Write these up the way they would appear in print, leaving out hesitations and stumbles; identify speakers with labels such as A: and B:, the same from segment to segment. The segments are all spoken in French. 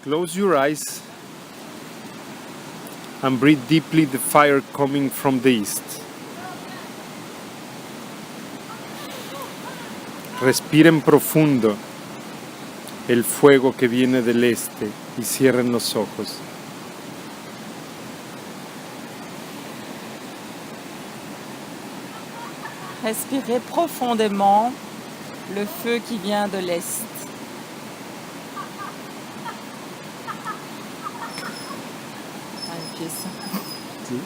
A: Close your eyes and breathe deeply the fire coming from the east. Respiren profundo el fuego que viene del este y cierren los ojos.
B: Respirez profondément le feu qui vient de l'est.
A: ¿Sí?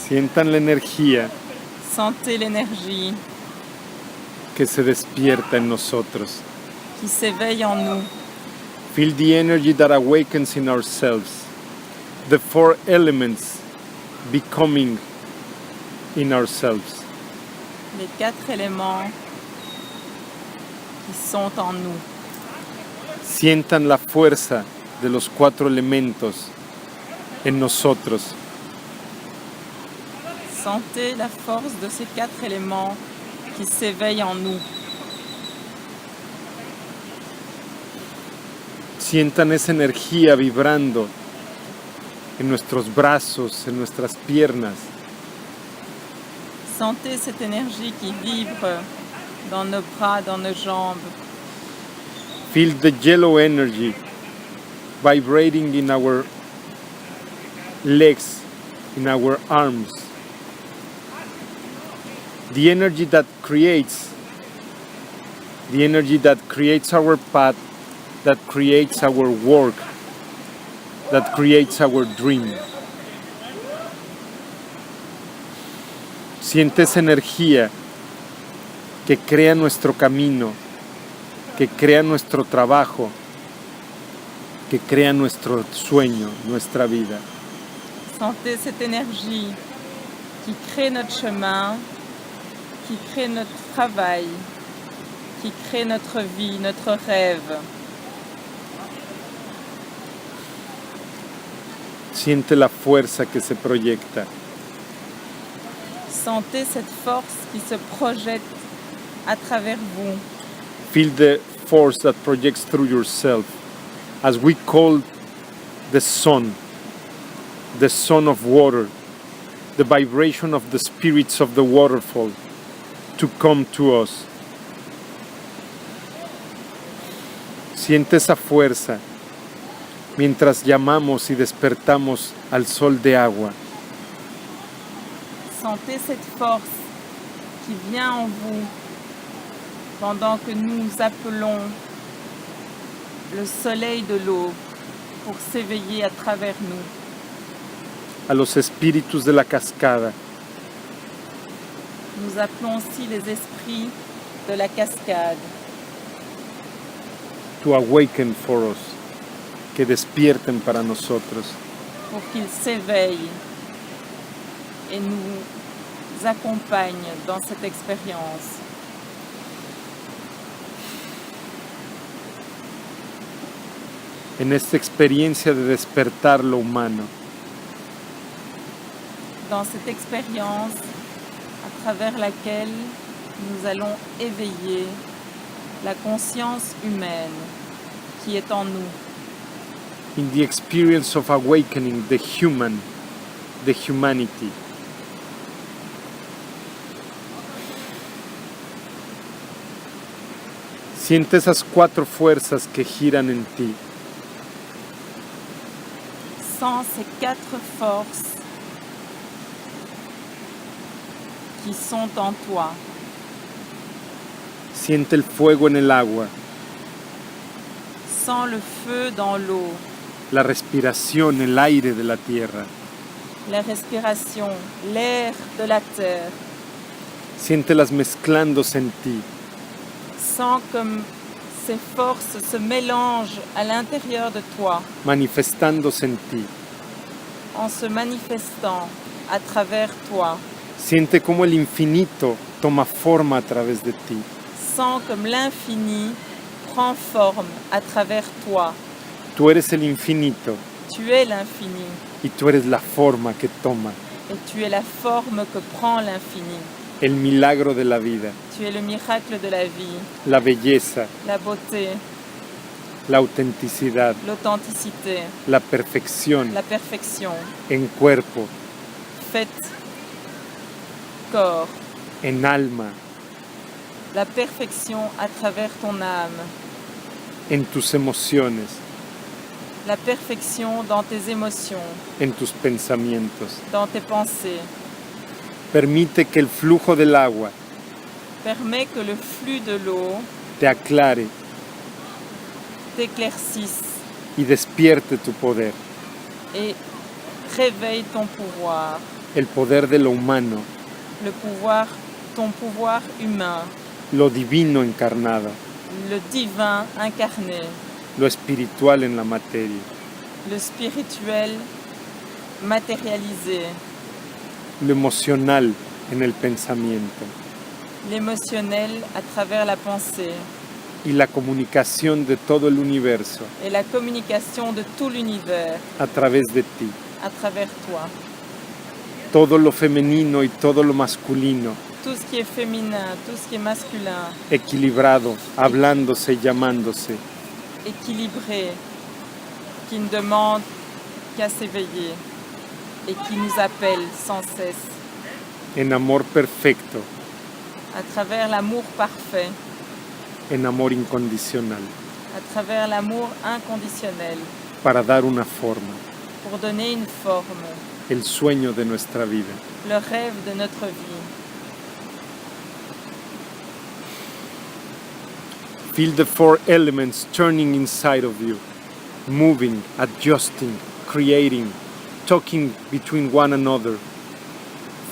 A: Sientan la energía
B: Sentez l'énergie
A: que se despierta en nosotros.
B: qui s'éveille en nous.
A: Feel the energy that awakens in ourselves. The four elements becoming in ourselves.
B: Les 4 éléments qui sont en nous.
A: Sientan la fuerza de los 4 elementos en nosotros.
B: Sentez la force de ces 4 éléments qui s'éveillent en nous.
A: Sientan esa energía vibrando en nuestros brazos, en nuestras piernas.
B: Sentez cette énergie qui vibre dans nos bras, dans nos jambes.
A: Feel the yellow energy vibrating in our legs, in our arms. The energy that creates our path, that creates our work, that creates our dream. Siente esa energía que crea nuestro camino, que crea nuestro trabajo, que crea nuestro sueño, nuestra vida.
B: Sentez cette énergie qui crée notre chemin, qui crée notre travail, qui crée notre vie, notre rêve.
A: Siente la fuerza que se proyecta.
B: Sentez cette force qui se projette à travers vous.
A: Feel the force that projects through yourself, as we call the sun of water, the vibration of the spirits of the waterfall to come to us. Siente esa fuerza mientras llamamos y despertamos al sol de agua.
B: Sentez cette force qui vient en vous pendant que nous appelons le soleil de l'aube pour s'éveiller à travers nous.
A: A los espíritus de la cascada,
B: Nous appelons aussi les esprits de la cascade
A: to awaken for us, que despierten para nosotros.
B: pour qu'ils s'éveillent et nous accompagnent dans cette expérience.
A: En esta experiencia de despertar lo humano.
B: Dans cette expérience à travers laquelle nous allons éveiller la conscience humaine qui est en nous.
A: In the experience of awakening the humanity. Siente esas 4 fuerzas que giran en ti.
B: Sans ces 4 forces qui sont en toi.
A: Siente el fuego en el agua,
B: Sans le feu dans l'eau,
A: la respiración, el aire de la tierra.
B: la respiration, l'air de la terre.
A: Siéntelas mezclándose en ti.
B: Sens comme ces forces se mélangent à l'intérieur de toi
A: Manifestándose en ti.
B: en se manifestant à travers toi.
A: Siente cómo el infinito toma forma a través de ti.
B: Sens comme l'infini prend forme à travers toi.
A: Tú eres el infinito
B: Tu es l'infini
A: y tú eres la forma que toma.
B: et tu es la forme que prend l'infini.
A: El milagro de la vida,
B: Tu es le miracle de la vie,
A: la belleza,
B: la beauté,
A: la autenticidad,
B: l'authenticité,
A: la perfección
B: la perfection,
A: en cuerpo,
B: faite corps,
A: en alma,
B: la perfection à travers ton âme,
A: en tus emociones,
B: la perfection dans tes émotions,
A: en tus pensamientos.
B: dans tes pensées.
A: Permite que el flujo del agua
B: Permets que le flux de l'eau
A: te aclare
B: t'éclaircisse
A: y despierte tu poder,
B: et réveille ton pouvoir,
A: el poder de lo humano,
B: ton pouvoir humain,
A: lo divino encarnado,
B: le divin incarné,
A: lo espiritual en la materia,
B: le spirituel matérialisé,
A: lo emocional en el pensamiento
B: l'émotionnel à travers la pensée
A: y la comunicación de todo el universo
B: et la communication de tout l'univers
A: a través de ti.
B: à travers toi.
A: Todo lo femenino y todo lo masculino,
B: Tout ce qui est féminin, tout ce qui est masculin,
A: equilibrado, hablándose y llamándose,
B: équilibré, qui ne demande qu'à s'éveiller et qui nous appelle sans cesse
A: en amor perfecto,
B: à travers l'amour parfait,
A: en amor incondicional,
B: à travers l'amour inconditionnel,
A: para dar una forma,
B: pour donner une forme,
A: el sueño de nuestra vida.
B: le rêve de notre vie.
A: Feel the four elements turning inside of you, moving, adjusting, creating, talking between one another,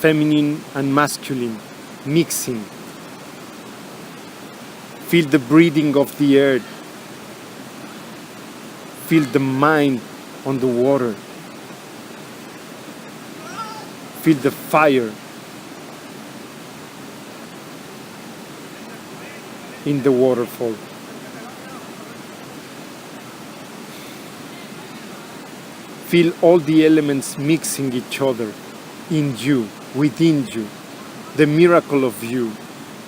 A: feminine and masculine, mixing. Feel the breathing of the earth. Feel the mind on the water. Feel the fire in the waterfall. Feel all the elements mixing each other in you, within you, the miracle of you,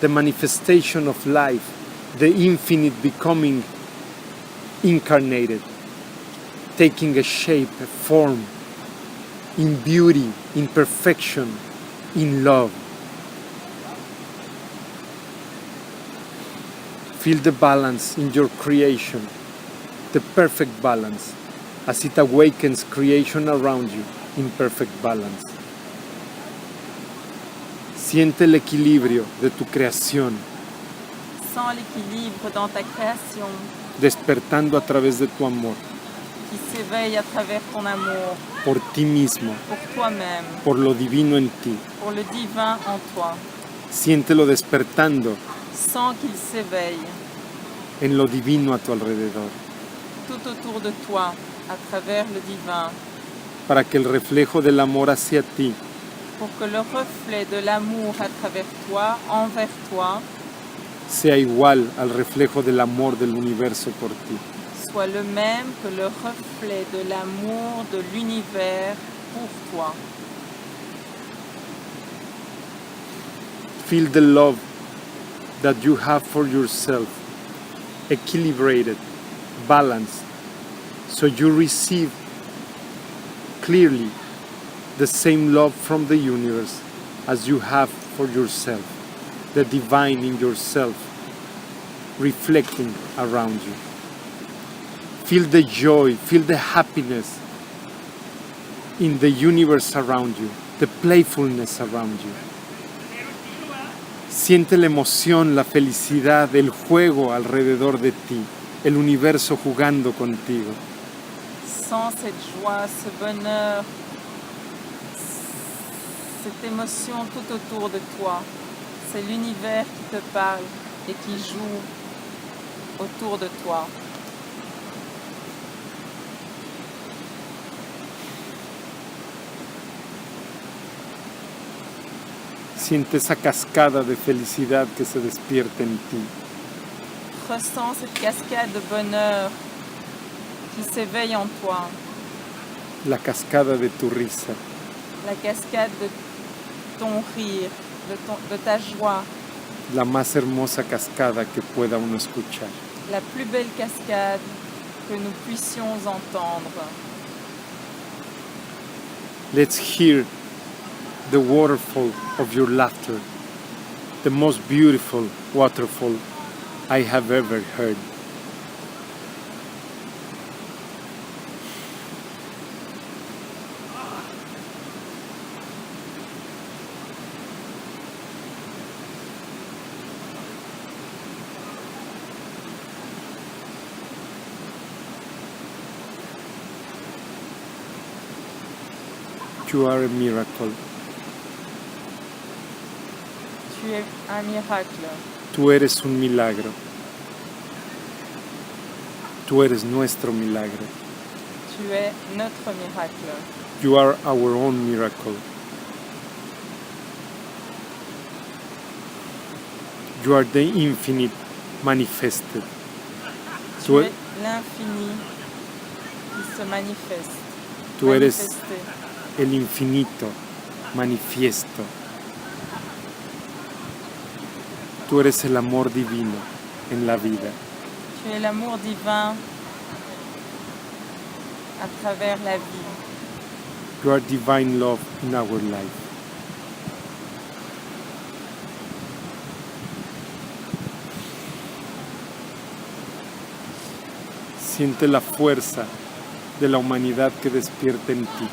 A: the manifestation of life, the infinite becoming incarnated, taking a shape, a form, in beauty, in perfection, in love. Feel the balance in your creation, the perfect balance, as it awakens creation around you in perfect balance. Siente el equilibrio de tu creación,
B: Sens l'équilibre dans ta création
A: despertando a través de tu amor,
B: qui s'éveille à travers ton amour
A: por ti mismo,
B: pour toi-même,
A: por lo divino en ti.
B: pour le divin en toi.
A: Siéntelo despertando
B: Sens qu'il s'éveille
A: en lo divino a tu alrededor,
B: tout autour de toi à travers le divin,
A: para que el reflejo del amor hacia ti
B: pour que le reflet de l'amour à travers toi, envers toi,
A: sea igual al reflejo del amor del universo por ti.
B: soit le même que le reflet de l'amour de l'univers pour toi.
A: Feel the love that you have for yourself, equilibrated, balanced, so you receive clearly the same love from the universe as you have for yourself, the divine in yourself reflecting around you. Feel the joy, feel the happiness in the universe around you, the playfulness around you. Siente la emoción, la felicidad, el juego alrededor de ti, el universo jugando contigo.
B: Sens cette joie, ce bonheur, cette émotion tout autour de toi. C'est l'univers qui te parle et qui joue autour de toi.
A: Siente esa cascada de felicidad que se despierta en ti.
B: Ressens cette cascade de bonheur qui s'éveille en toi.
A: La cascada de tu risa,
B: La cascade de ton rire, de ta joie.
A: la más hermosa cascada que pueda uno escuchar.
B: La plus belle cascade que nous puissions entendre.
A: Let's hear the waterfall of your laughter, the most beautiful waterfall I have ever heard. You are a miracle.
B: Tu es un miracle.
A: Tú eres un milagro. Tú eres nuestro milagro.
B: Tu es notre miracle.
A: You are our own miracle. You are the infinite manifested.
B: Tu es l'infini qui se manifeste.
A: Tú eres
B: Manifesté.
A: el infinito manifiesto. Tú eres el amor divino en la vida.
B: Tu es l'amour divin à travers la vie.
A: You are divine love in our life. Siente la fuerza de la humanidad que despierta en ti.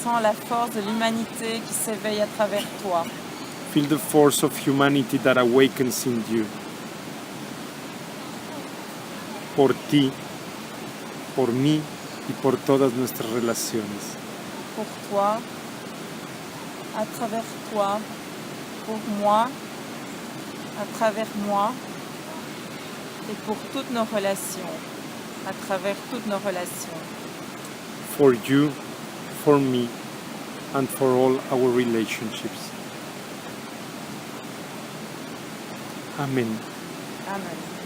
B: Sens la force de l'humanité qui s'éveille à travers toi.
A: Feel the force of humanity that awakens in you. Por ti, por mí y por todas nuestras relaciones.
B: Pour toi, à travers toi, pour moi, à travers moi et pour toutes nos relations, à travers toutes nos relations.
A: For you, for me, and for all our relationships. Amen.
B: Amen.